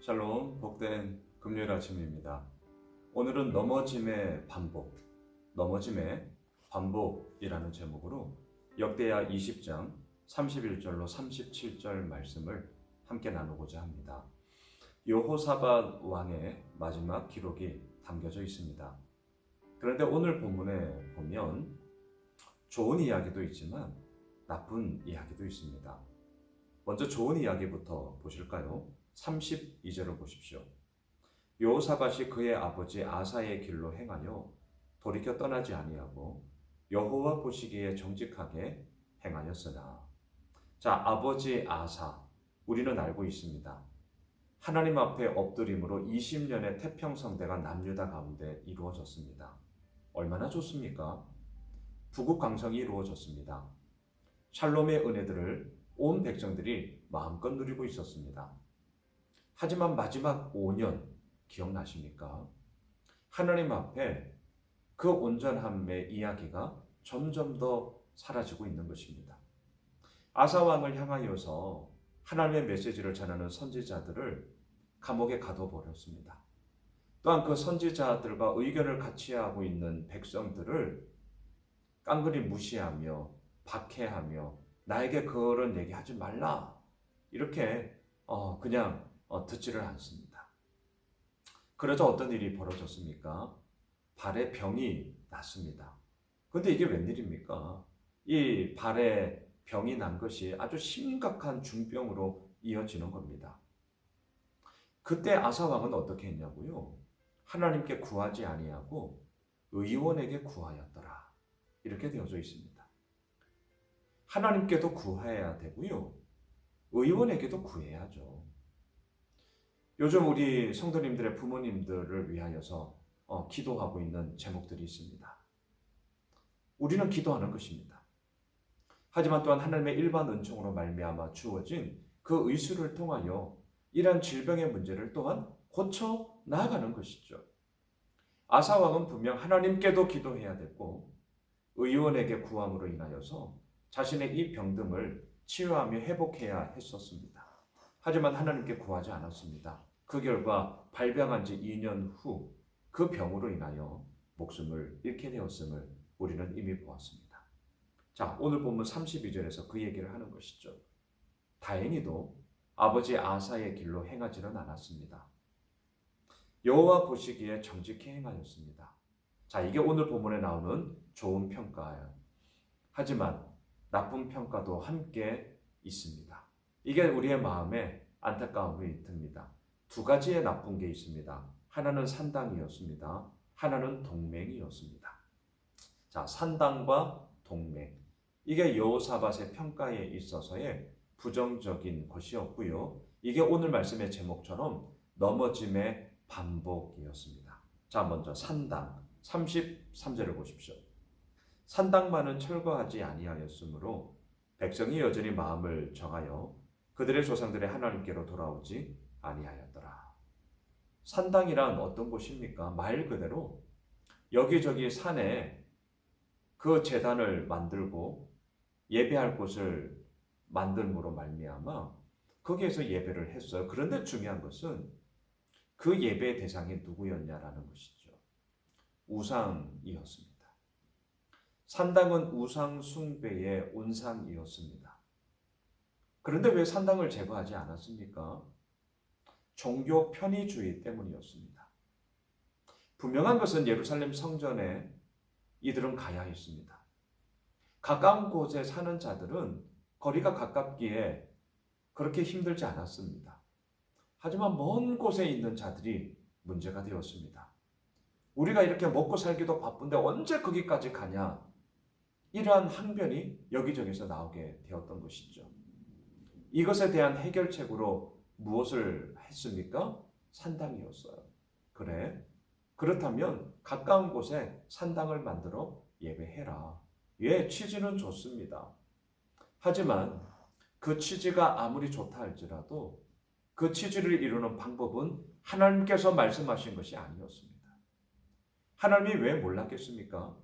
샬롬, 복된 금요일 아침입니다. 오늘은 넘어짐의 반복이라는 제목으로 역대하 20장 31절로 37절 말씀을 함께 나누고자 합니다. 여호사밧 왕의 마지막 기록이 담겨져 있습니다. 그런데 오늘 본문에 보면 좋은 이야기도 있지만 나쁜 이야기도 있습니다. 먼저 좋은 이야기부터 보실까요? 32절을 보십시오. 여호사밧이 그의 아버지 아사의 길로 행하여 돌이켜 떠나지 아니하고 여호와 보시기에 정직하게 행하였으나. 자, 아버지 아사, 우리는 알고 있습니다. 하나님 앞에 엎드림으로 20년의 태평성대가 남유다 가운데 이루어졌습니다. 얼마나 좋습니까? 부국강성이 이루어졌습니다. 샬롬의 은혜들을 온 백성들이 마음껏 누리고 있었습니다. 하지만 마지막 5년 기억나십니까? 하나님 앞에 그 온전함의 이야기가 점점 더 사라지고 있는 것입니다. 아사 왕을 향하여서 하나님의 메시지를 전하는 선지자들을 감옥에 가둬버렸습니다. 또한 그 선지자들과 의견을 같이 하고 있는 백성들을 깡그리 무시하며 박해하며 나에게 그런 얘기하지 말라, 이렇게 그냥 듣지를 않습니다. 그러자 어떤 일이 벌어졌습니까? 발에 병이 났습니다. 그런데 이게 웬일입니까? 이 발에 병이 난 것이 아주 심각한 중병으로 이어지는 겁니다. 그때 아사 왕은 어떻게 했냐고요? 하나님께 구하지 아니하고 의원에게 구하였더라, 이렇게 되어져 있습니다. 하나님께도 구해야 되고요, 의원에게도 구해야죠. 요즘 우리 성도님들의 부모님들을 위하여서 기도하고 있는 제목들이 있습니다. 우리는 기도하는 것입니다. 하지만 또한 하나님의 일반 은총으로 말미암아 주어진 그 의술을 통하여 이러한 질병의 문제를 또한 고쳐 나아가는 것이죠. 아사 왕은 분명 하나님께도 기도해야 됐고 의원에게 구함으로 인하여서 자신의 이 병듦을 치유하며 회복해야 했었습니다. 하지만 하나님께 구하지 않았습니다. 그 결과 발병한 지 2년 후 그 병으로 인하여 목숨을 잃게 되었음을 우리는 이미 보았습니다. 자, 오늘 본문 32절에서 그 얘기를 하는 것이죠. 다행히도 아버지 아사의 길로 행하지는 않았습니다. 여호와 보시기에 정직히 행하였습니다. 자, 이게 오늘 본문에 나오는 좋은 평가예요. 하지만 나쁜 평가도 함께 있습니다. 이게 우리의 마음에 안타까움이 듭니다. 두 가지의 나쁜 게 있습니다. 하나는 산당이었습니다. 하나는 동맹이었습니다. 자, 산당과 동맹. 이게 여호사밧의 평가에 있어서의 부정적인 것이었고요. 이게 오늘 말씀의 제목처럼 넘어짐의 반복이었습니다. 자, 먼저 산당 33절을 보십시오. 산당만은 철거하지 아니하였으므로 백성이 여전히 마음을 정하여 그들의 조상들의 하나님께로 돌아오지 아니하였더라. 산당이란 어떤 곳입니까? 말 그대로 여기저기 산에 그 제단을 만들고 예배할 곳을 만들므로 말미암아 거기에서 예배를 했어요. 그런데 중요한 것은 그 예배의 대상이 누구였냐라는 것이죠. 우상이었습니다. 산당은 우상 숭배의 온상이었습니다. 그런데 왜 산당을 제거하지 않았습니까? 종교 편의주의 때문이었습니다. 분명한 것은 예루살렘 성전에 이들은 가야 했습니다. 가까운 곳에 사는 자들은 거리가 가깝기에 그렇게 힘들지 않았습니다. 하지만 먼 곳에 있는 자들이 문제가 되었습니다. 우리가 이렇게 먹고 살기도 바쁜데 언제 거기까지 가냐? 이러한 항변이 여기저기서 나오게 되었던 것이죠. 이것에 대한 해결책으로 무엇을 했습니까? 산당이었어요. 그래? 그렇다면 가까운 곳에 산당을 만들어 예배해라. 예, 취지는 좋습니다. 하지만 그 취지가 아무리 좋다 할지라도 그 취지를 이루는 방법은 하나님께서 말씀하신 것이 아니었습니다. 하나님이 왜 몰랐겠습니까?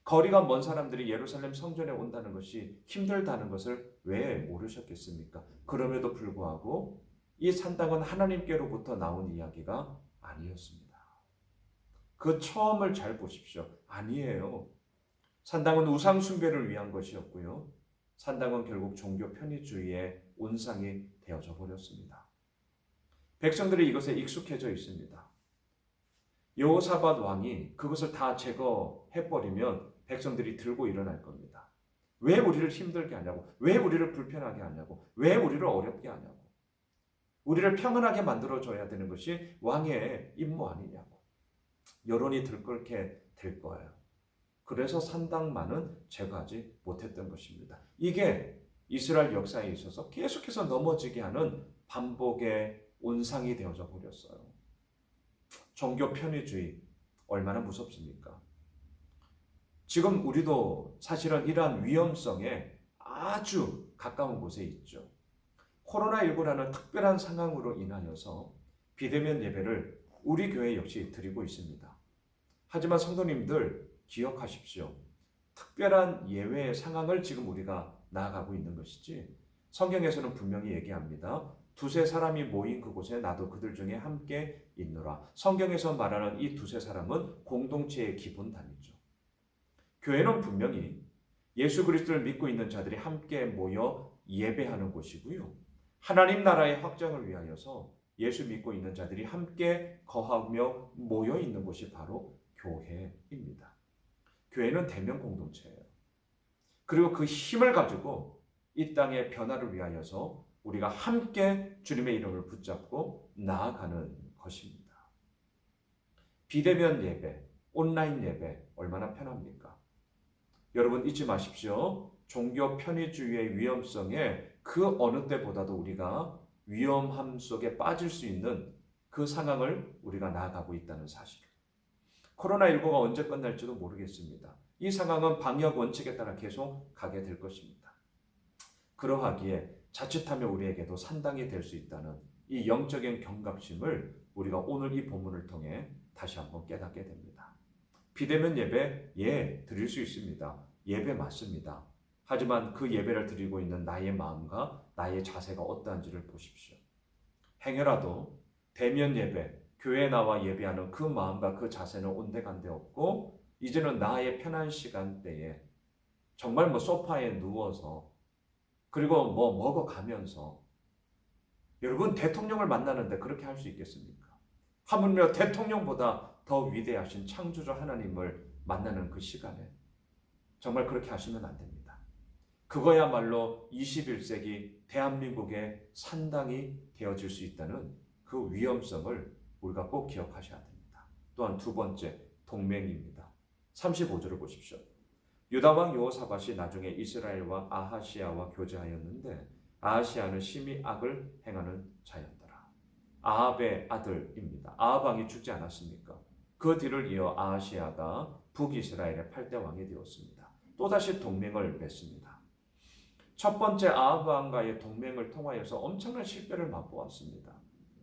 거리가 먼 사람들이 예루살렘 성전에 온다는 것이 힘들다는 것을 왜 모르셨겠습니까? 그럼에도 불구하고 이 산당은 하나님께로부터 나온 이야기가 아니었습니다. 그 처음을 잘 보십시오. 아니에요. 산당은 우상 숭배를 위한 것이었고요. 산당은 결국 종교 편의주의의 온상이 되어져 버렸습니다. 백성들이 이것에 익숙해져 있습니다. 여호사밧 왕이 그것을 다 제거해버리면 백성들이 들고 일어날 겁니다. 왜 우리를 힘들게 하냐고, 왜 우리를 불편하게 하냐고, 왜 우리를 어렵게 하냐고, 우리를 평안하게 만들어줘야 되는 것이 왕의 임무 아니냐고 여론이 들끓게 될 거예요. 그래서 산당만은 제거하지 못했던 것입니다. 이게 이스라엘 역사에 있어서 계속해서 넘어지게 하는 반복의 온상이 되어져 버렸어요. 종교 편의주의 얼마나 무섭습니까? 지금 우리도 사실은 이러한 위험성에 아주 가까운 곳에 있죠. 코로나19라는 특별한 상황으로 인하여서 비대면 예배를 우리 교회 역시 드리고 있습니다. 하지만 성도님들 기억하십시오. 특별한 예외의 상황을 지금 우리가 나아가고 있는 것이지 성경에서는 분명히 얘기합니다. 두세 사람이 모인 그곳에 나도 그들 중에 함께 있노라. 성경에서 말하는 이 두세 사람은 공동체의 기본단위죠. 교회는 분명히 예수 그리스도를 믿고 있는 자들이 함께 모여 예배하는 곳이고요. 하나님 나라의 확장을 위하여서 예수 믿고 있는 자들이 함께 거하며 모여 있는 곳이 바로 교회입니다. 교회는 대면 공동체예요. 그리고 그 힘을 가지고 이 땅의 변화를 위하여서 우리가 함께 주님의 이름을 붙잡고 나아가는 것입니다. 비대면 예배, 온라인 예배 얼마나 편합니까? 여러분 잊지 마십시오. 종교 편의주의의 위험성에 그 어느 때보다도 우리가 위험함 속에 빠질 수 있는 그 상황을 우리가 나아가고 있다는 사실. 코로나19가 언제 끝날지도 모르겠습니다. 이 상황은 방역 원칙에 따라 계속 가게 될 것입니다. 그러하기에 자칫하면 우리에게도 산당이 될 수 있다는 이 영적인 경각심을 우리가 오늘 이 본문을 통해 다시 한번 깨닫게 됩니다. 비대면 예배, 드릴 수 있습니다. 예배 맞습니다. 하지만 그 예배를 드리고 있는 나의 마음과 나의 자세가 어떠한지를 보십시오. 행여라도 대면 예배, 교회에 나와 예배하는 그 마음과 그 자세는 온데간데 없고 이제는 나의 편한 시간대에 정말 소파에 누워서 그리고 먹어가면서 여러분 대통령을 만나는데 그렇게 할 수 있겠습니까? 하물며 대통령보다 더 위대하신 창조주 하나님을 만나는 그 시간에 정말 그렇게 하시면 안 됩니다. 그거야말로 21세기 대한민국의 산당이 되어질 수 있다는 그 위험성을 우리가 꼭 기억하셔야 됩니다. 또한 두 번째, 동맹입니다. 35절을 보십시오. 유다왕 여호사밧이 나중에 이스라엘과 아하시아와 교제하였는데 아하시아는 심히 악을 행하는 자였더라. 아합의 아들입니다. 아합 왕이 죽지 않았습니까? 그 뒤를 이어 아하시아가 북이스라엘의 8대 왕이 되었습니다. 또다시 동맹을 맺습니다. 첫 번째 아합 왕과의 동맹을 통하여서 엄청난 실패를 맛보았습니다.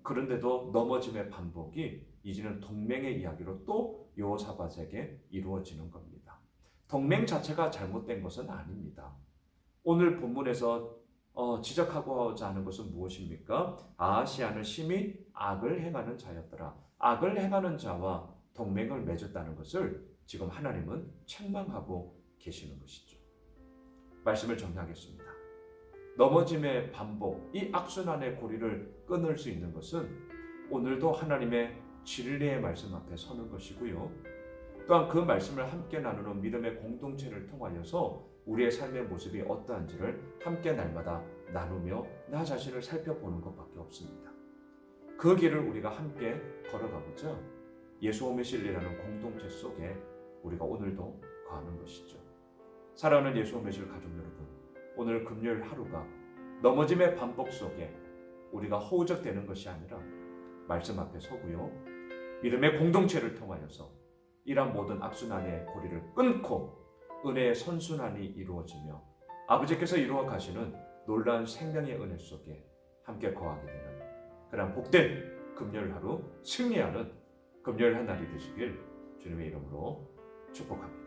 그런데도 넘어짐의 반복이 이제는 동맹의 이야기로 또 여호사밧에게 이루어지는 겁니다. 동맹 자체가 잘못된 것은 아닙니다. 오늘 본문에서 지적하고자 하는 것은 무엇입니까? 아하시아는 심히 악을 행하는 자였더라. 악을 행하는 자와 동맹을 맺었다는 것을 지금 하나님은 책망하고 계시는 것이죠. 말씀을 정리하겠습니다. 넘어짐의 반복, 이 악순환의 고리를 끊을 수 있는 것은 오늘도 하나님의 진리의 말씀 앞에 서는 것이고요. 또한 그 말씀을 함께 나누는 믿음의 공동체를 통하여서 우리의 삶의 모습이 어떠한지를 함께 날마다 나누며 나 자신을 살펴보는 것밖에 없습니다. 그 길을 우리가 함께 걸어가고자 예수 오메실리라는 공동체 속에 우리가 오늘도 거하는 것이죠. 사랑하는 예수 오메실 가족 여러분, 오늘 금요일 하루가 넘어짐의 반복 속에 우리가 허우적대는 것이 아니라 말씀 앞에 서고요. 믿음의 공동체를 통하여서 이러한 모든 악순환의 고리를 끊고 은혜의 선순환이 이루어지며 아버지께서 이루어 가시는 놀라운 생명의 은혜 속에 함께 거하게 되는 그런 복된 금요일 하루 승리하는 금요일 한 날이 되시길 주님의 이름으로 축복합니다.